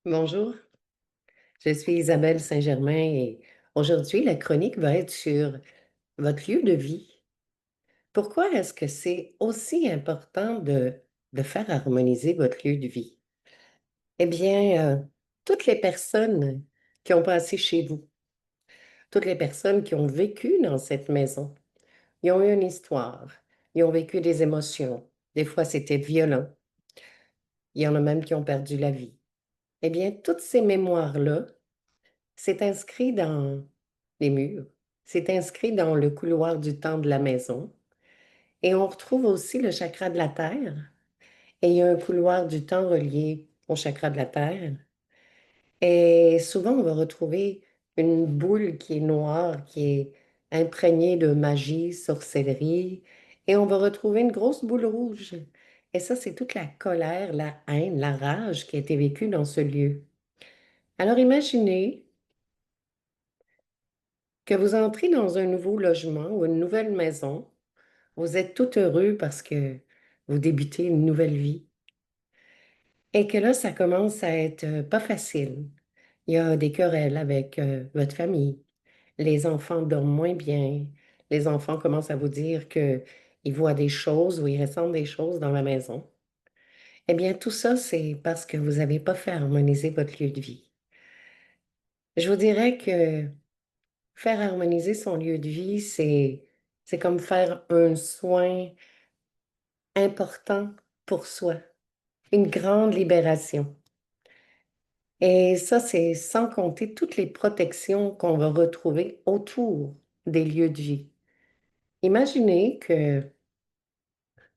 Bonjour, je suis Isabelle Saint-Germain et aujourd'hui, la chronique va être sur votre lieu de vie. Pourquoi est-ce que c'est aussi important de faire harmoniser votre lieu de vie? Eh bien, toutes les personnes qui ont passé chez vous, toutes les personnes qui ont vécu dans cette maison, ils ont eu une histoire, ils ont vécu des émotions. Des fois, c'était violent. Il y en a même qui ont perdu la vie. Eh bien, toutes ces mémoires-là, c'est inscrit dans les murs, c'est inscrit dans le couloir du temps de la maison. Et on retrouve aussi le chakra de la terre. Et il y a un couloir du temps relié au chakra de la terre. Et souvent, on va retrouver une boule qui est noire, qui est imprégnée de magie, sorcellerie. Et on va retrouver une grosse boule rouge. Et ça, c'est toute la colère, la haine, la rage qui a été vécue dans ce lieu. Alors imaginez que vous entrez dans un nouveau logement ou une nouvelle maison, vous êtes tout heureux parce que vous débutez une nouvelle vie et que là, ça commence à être pas facile. Il y a des querelles avec votre famille. Les enfants dorment moins bien. Les enfants commencent à vous dire qu'ils voient des choses ou ils ressentent des choses dans la maison. Eh bien, tout ça, c'est parce que vous n'avez pas fait harmoniser votre lieu de vie. Je vous dirais que faire harmoniser son lieu de vie, c'est comme faire un soin important pour soi, une grande libération. Et ça, c'est sans compter toutes les protections qu'on va retrouver autour des lieux de vie. Imaginez qu'il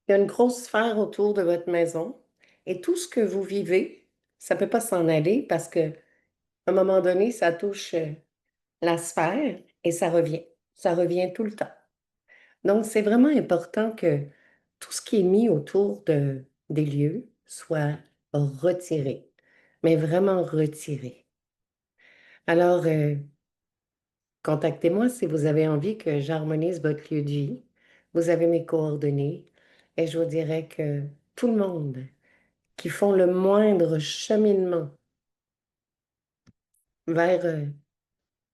y a une grosse sphère autour de votre maison et tout ce que vous vivez, ça ne peut pas s'en aller parce qu'à un moment donné, ça touche la sphère et ça revient. Ça revient tout le temps. Donc, c'est vraiment important que tout ce qui est mis autour des lieux soit retiré, mais vraiment retiré. Alors, contactez-moi si vous avez envie que j'harmonise votre lieu de vie. Vous avez mes coordonnées et je vous dirais que tout le monde qui font le moindre cheminement vers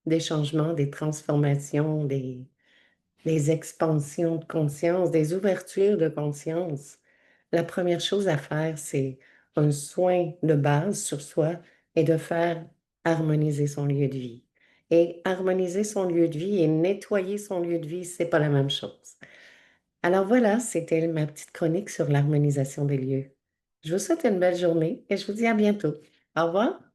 des changements, des transformations, des expansions de conscience, des ouvertures de conscience, la première chose à faire, c'est un soin de base sur soi et de faire harmoniser son lieu de vie. Et harmoniser son lieu de vie et nettoyer son lieu de vie, c'est pas la même chose. Alors voilà, c'était ma petite chronique sur l'harmonisation des lieux. Je vous souhaite une belle journée et je vous dis à bientôt. Au revoir.